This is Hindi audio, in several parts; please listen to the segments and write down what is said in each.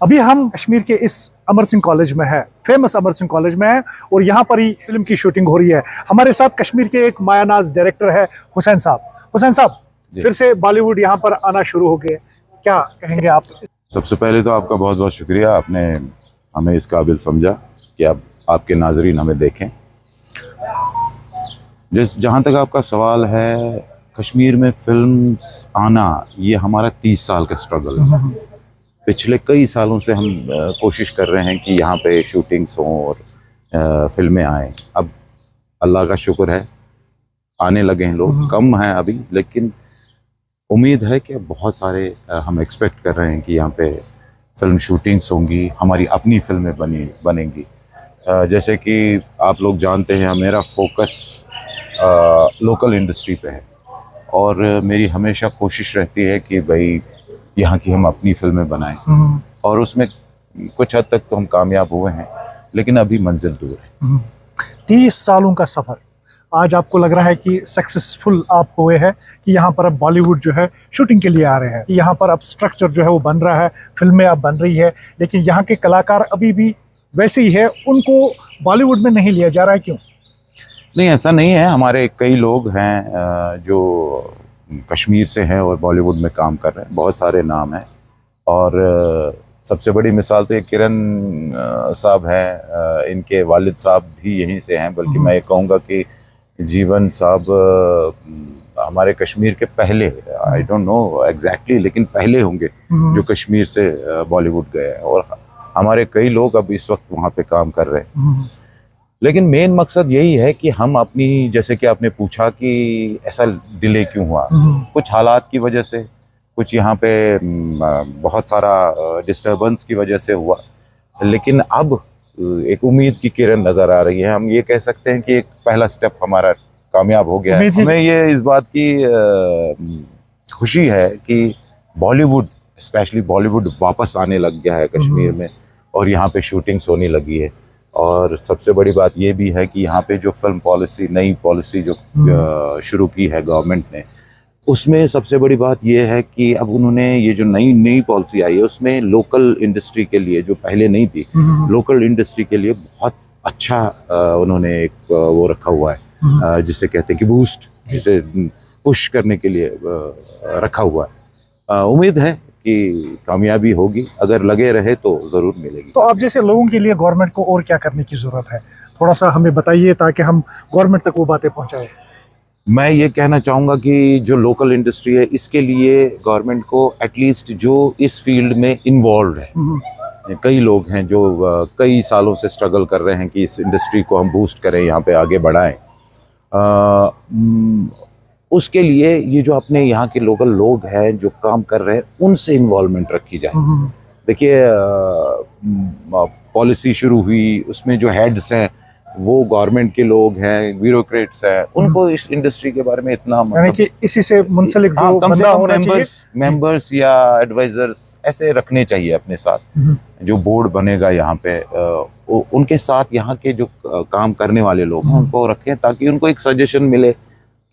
अभी हम कश्मीर के इस अमर सिंह कॉलेज में है, फेमस अमर सिंह कॉलेज में है, और यहाँ पर ही फिल्म की शूटिंग हो रही है। हमारे साथ कश्मीर के एक मायानाज डायरेक्टर है हुसैन साहब। हुसैन साहब, फिर से बॉलीवुड यहाँ पर आना शुरू हो गए, क्या कहेंगे आप? सबसे पहले तो आपका बहुत बहुत शुक्रिया, आपने हमें इस काबिल समझा कि आपके नाजरीन हमें देखें। जहाँ तक आपका सवाल है, कश्मीर में फिल्म्स आना ये हमारा 30 साल का स्ट्रगल है। पिछले कई सालों से हम कोशिश कर रहे हैं कि यहाँ पे शूटिंग्स हों और फिल्में आएँ। अब अल्लाह का शुक्र है आने लगे हैं लोग, कम हैं अभी, लेकिन उम्मीद है कि बहुत सारे हम एक्सपेक्ट कर रहे हैं कि यहाँ पे फिल्म शूटिंग्स होंगी, हमारी अपनी फिल्में बनेंगी। जैसे कि आप लोग जानते हैं मेरा फोकस लोकल इंडस्ट्री पे है, और मेरी हमेशा कोशिश रहती है कि भाई यहाँ की हम अपनी फिल्में बनाएं, और उसमें कुछ हद तक तो हम कामयाब हुए हैं, लेकिन अभी मंजिल दूर है। 30 सालों का सफ़र, आज आपको लग रहा है कि सक्सेसफुल आप हुए हैं कि यहाँ पर अब बॉलीवुड जो है शूटिंग के लिए आ रहे हैं, यहाँ पर अब स्ट्रक्चर जो है वो बन रहा है, फिल्में अब बन रही है, लेकिन यहाँ के कलाकार अभी भी वैसे ही है, उनको बॉलीवुड में नहीं लिया जा रहा है, क्यों? नहीं, ऐसा नहीं है। हमारे कई लोग हैं जो कश्मीर से हैं और बॉलीवुड में काम कर रहे हैं, बहुत सारे नाम हैं, और सबसे बड़ी मिसाल तो ये किरण साहब हैं, इनके वालिद साहब भी यहीं से हैं, बल्कि मैं ये कहूँगा कि जीवन साहब हमारे कश्मीर के पहले, आई डोंट नो एग्जैक्टली, लेकिन पहले होंगे जो कश्मीर से बॉलीवुड गए हैं, और हमारे कई लोग अब इस वक्त वहाँ पे काम कर रहे हैं। लेकिन मेन मकसद यही है कि हम अपनी, जैसे कि आपने पूछा कि ऐसा डिले क्यों हुआ, कुछ हालात की वजह से, कुछ यहाँ पे बहुत सारा डिस्टर्बेंस की वजह से हुआ, लेकिन अब एक उम्मीद की किरण नज़र आ रही है। हम ये कह सकते हैं कि एक पहला स्टेप हमारा कामयाब हो गया है। हमें ये इस बात की खुशी है कि बॉलीवुड, स्पेशली बॉलीवुड वापस आने लग गया है कश्मीर में, और यहाँ पे शूटिंग्स होने लगी है। और सबसे बड़ी बात ये भी है कि यहाँ पे जो फिल्म पॉलिसी, नई पॉलिसी जो शुरू की है गवर्नमेंट ने, उसमें सबसे बड़ी बात ये है कि अब उन्होंने ये जो नई पॉलिसी आई है, उसमें लोकल इंडस्ट्री के लिए, जो पहले नहीं थी, लोकल इंडस्ट्री के लिए बहुत अच्छा उन्होंने एक वो रखा हुआ है, जिसे कहते हैं कि बूस्ट, जिसे पुश करने के लिए रखा हुआ है। उम्मीद है कि कामयाबी होगी, अगर लगे रहे तो ज़रूर मिलेगी। तो आप जैसे लोगों के लिए गवर्नमेंट को और क्या करने की ज़रूरत है, थोड़ा सा हमें बताइए ताकि हम गवर्नमेंट तक वो बातें पहुंचाएं। मैं ये कहना चाहूँगा कि जो लोकल इंडस्ट्री है, इसके लिए गवर्नमेंट को एटलीस्ट जो इस फील्ड में इन्वॉल्व है, कई लोग हैं जो कई सालों से स्ट्रगल कर रहे हैं कि इस इंडस्ट्री को हम बूस्ट करें, यहाँ पे आगे बढ़ाएं, उसके लिए ये जो अपने यहाँ के लोकल लोग हैं जो काम कर रहे हैं, उनसे इन्वॉल्वमेंट रखी जाए। देखिए, पॉलिसी शुरू हुई, उसमें जो हेड्स हैं वो गवर्नमेंट के लोग हैं, ब्यूरोक्रेट्स हैं, उनको इस इंडस्ट्री के बारे में इतना यानी कि इसी से मुंसलिक जो कम से बंदा कम होना चाहिए, मेंबर्स या एडवाइजर्स ऐसे रखने चाहिए अपने साथ। जो बोर्ड बनेगा यहाँ पे, उनके साथ यहाँ के जो काम करने वाले लोग हैं उनको रखें, ताकि उनको एक सजेशन मिले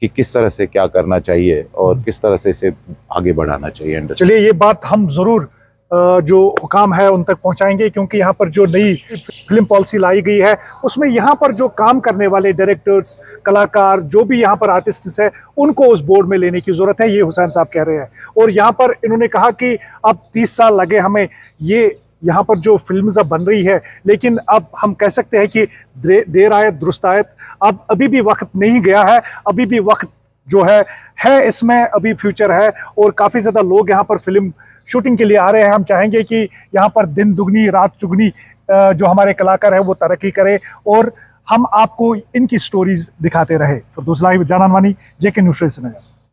कि किस तरह से क्या करना चाहिए और किस तरह से इसे आगे बढ़ाना चाहिए इंडस्ट्री। चलिए, ये बात हम ज़रूर जो हुकाम है उन तक पहुंचाएंगे, क्योंकि यहाँ पर जो नई फिल्म पॉलिसी लाई गई है, उसमें यहाँ पर जो काम करने वाले डायरेक्टर्स, कलाकार, जो भी यहाँ पर आर्टिस्ट्स हैं, उनको उस बोर्ड में लेने की ज़रूरत है, ये हुसैन साहब कह रहे हैं। और यहाँ पर इन्होंने कहा कि अब 30 साल लगे हमें, ये यहाँ पर जो फिल्म्स अब बन रही है, लेकिन अब हम कह सकते हैं कि देर आयत दुरुस्त आयत, अब अभी भी वक्त नहीं गया है, अभी भी वक्त जो है इसमें अभी फ्यूचर है, और काफ़ी ज़्यादा लोग यहाँ पर फिल्म शूटिंग के लिए आ रहे हैं। हम चाहेंगे कि यहाँ पर दिन दुगनी रात चुगनी जो हमारे कलाकार हैं वो तरक्की करें, और हम आपको इनकी स्टोरीज दिखाते रहे। फिरदौस लाहिब, जान अनवानी, JK न्यूज़ श्रीनगर।